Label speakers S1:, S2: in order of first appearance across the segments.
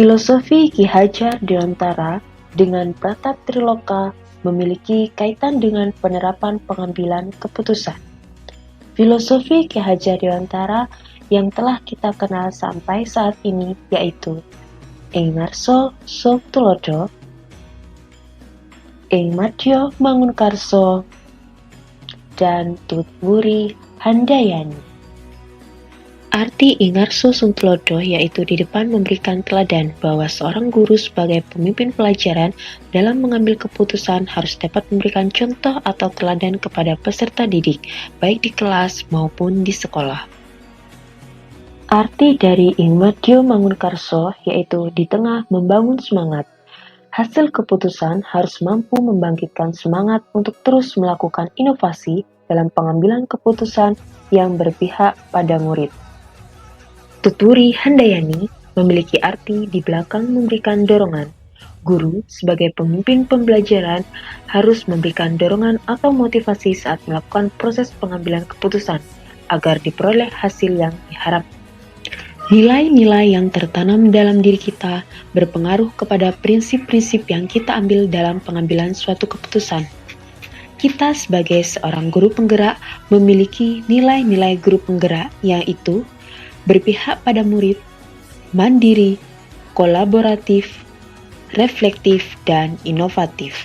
S1: Filosofi Ki Hajar Dewantara dengan Pratap Triloka memiliki kaitan dengan penerapan pengambilan keputusan. Filosofi Ki Hajar Dewantara yang telah kita kenal sampai saat ini yaitu Ing Ngarso Sok Tulodo, Ing Madya Mangunkarso, dan Tutwuri Handayani. Arti Ingarso Sungtulodo yaitu di depan memberikan teladan bahwa seorang guru sebagai pemimpin pelajaran dalam mengambil keputusan harus dapat memberikan contoh atau teladan kepada peserta didik, baik di kelas maupun di sekolah. Arti dari Ing Madya Mangunkarso yaitu di tengah membangun semangat. Hasil keputusan harus mampu membangkitkan semangat untuk terus melakukan inovasi dalam pengambilan keputusan yang berpihak pada murid. Tutwuri Handayani memiliki arti di belakang memberikan dorongan. Guru sebagai pemimpin pembelajaran harus memberikan dorongan atau motivasi saat melakukan proses pengambilan keputusan agar diperoleh hasil yang diharapkan. Nilai-nilai yang tertanam dalam diri kita berpengaruh kepada prinsip-prinsip yang kita ambil dalam pengambilan suatu keputusan. Kita sebagai seorang guru penggerak memiliki nilai-nilai guru penggerak, yaitu berpihak pada murid, mandiri, kolaboratif, reflektif, dan inovatif.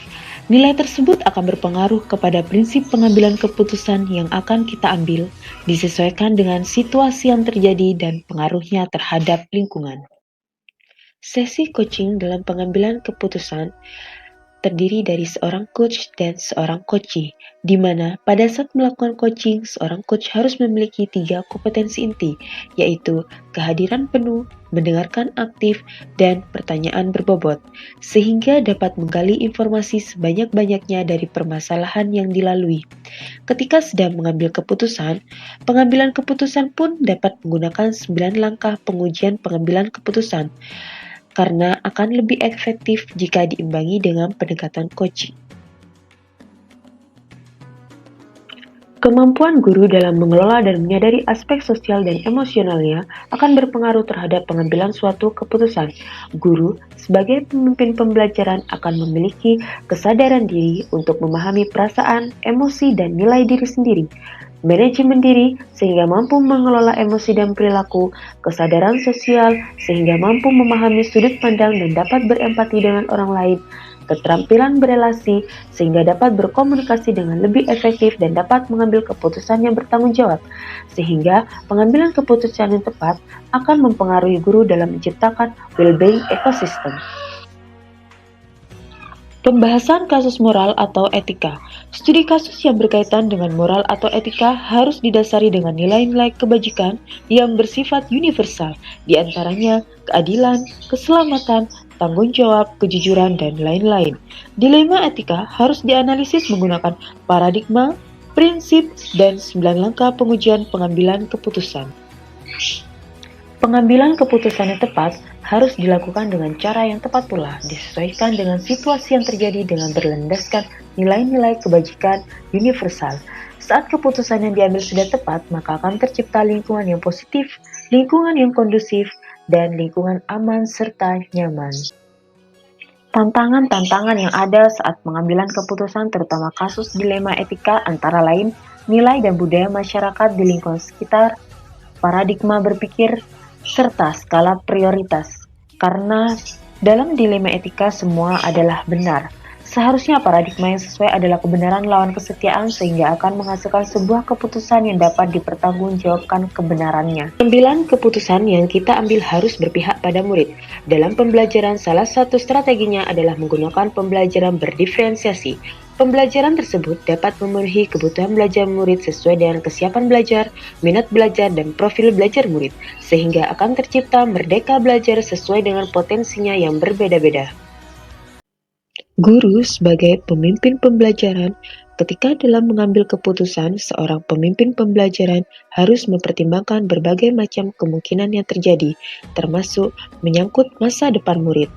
S1: Nilai tersebut akan berpengaruh kepada prinsip pengambilan keputusan yang akan kita ambil, disesuaikan dengan situasi yang terjadi dan pengaruhnya terhadap lingkungan. Sesi coaching dalam pengambilan keputusan terdiri dari seorang coach dan seorang coachee, di mana pada saat melakukan coaching, seorang coach harus memiliki 3 kompetensi inti, yaitu kehadiran penuh, mendengarkan aktif, dan pertanyaan berbobot, sehingga dapat menggali informasi sebanyak-banyaknya dari permasalahan yang dilalui. Ketika sedang mengambil keputusan, pengambilan keputusan pun dapat menggunakan 9 langkah pengujian pengambilan keputusan, karena akan lebih efektif jika diimbangi dengan pendekatan coaching. Kemampuan guru dalam mengelola dan menyadari aspek sosial dan emosionalnya akan berpengaruh terhadap pengambilan suatu keputusan. Guru sebagai pemimpin pembelajaran akan memiliki kesadaran diri untuk memahami perasaan, emosi, dan nilai diri sendiri. Manajemen diri sehingga mampu mengelola emosi dan perilaku, kesadaran sosial sehingga mampu memahami sudut pandang dan dapat berempati dengan orang lain, keterampilan berelasi sehingga dapat berkomunikasi dengan lebih efektif dan dapat mengambil keputusan yang bertanggung jawab, sehingga pengambilan keputusan yang tepat akan mempengaruhi guru dalam menciptakan well-being ekosistem. Pembahasan kasus moral atau etika. Studi kasus yang berkaitan dengan moral atau etika harus didasari dengan nilai-nilai kebajikan yang bersifat universal, di antaranya keadilan, keselamatan, tanggung jawab, kejujuran, dan lain-lain. Dilema etika harus dianalisis menggunakan paradigma, prinsip, dan 9 langkah pengujian pengambilan keputusan. Pengambilan keputusan yang tepat harus dilakukan dengan cara yang tepat pula, disesuaikan dengan situasi yang terjadi dengan berlandaskan nilai-nilai kebajikan universal. Saat keputusan yang diambil sudah tepat, maka akan tercipta lingkungan yang positif, lingkungan yang kondusif, dan lingkungan aman serta nyaman. Tantangan-tantangan yang ada saat pengambilan keputusan terutama kasus dilema etika antara lain nilai dan budaya masyarakat di lingkungan sekitar, paradigma berpikir, serta skala prioritas. Karena dalam dilema etika semua adalah benar. Seharusnya paradigma yang sesuai adalah kebenaran lawan kesetiaan sehingga akan menghasilkan sebuah keputusan yang dapat dipertanggungjawabkan kebenarannya. Pengambilan keputusan yang kita ambil harus berpihak pada murid. Dalam pembelajaran salah satu strateginya adalah menggunakan pembelajaran berdiferensiasi. Pembelajaran tersebut dapat memenuhi kebutuhan belajar murid sesuai dengan kesiapan belajar, minat belajar, dan profil belajar murid, sehingga akan tercipta merdeka belajar sesuai dengan potensinya yang berbeda-beda. Guru sebagai pemimpin pembelajaran, ketika dalam mengambil keputusan, seorang pemimpin pembelajaran harus mempertimbangkan berbagai macam kemungkinan yang terjadi, termasuk menyangkut masa depan murid.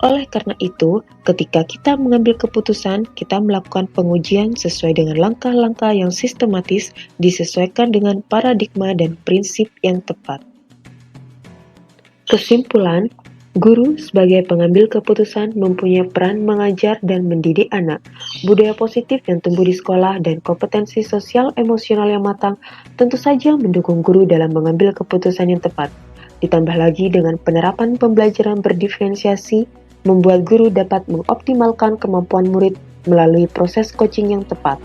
S1: Oleh karena itu, ketika kita mengambil keputusan, kita melakukan pengujian sesuai dengan langkah-langkah yang sistematis disesuaikan dengan paradigma dan prinsip yang tepat. Kesimpulan, Guru sebagai pengambil keputusan mempunyai peran mengajar dan mendidik anak. Budaya positif yang tumbuh di sekolah dan kompetensi sosial emosional yang matang tentu saja mendukung guru dalam mengambil keputusan yang tepat. Ditambah lagi dengan penerapan pembelajaran berdiferensiasi, membuat guru dapat mengoptimalkan kemampuan murid melalui proses coaching yang tepat.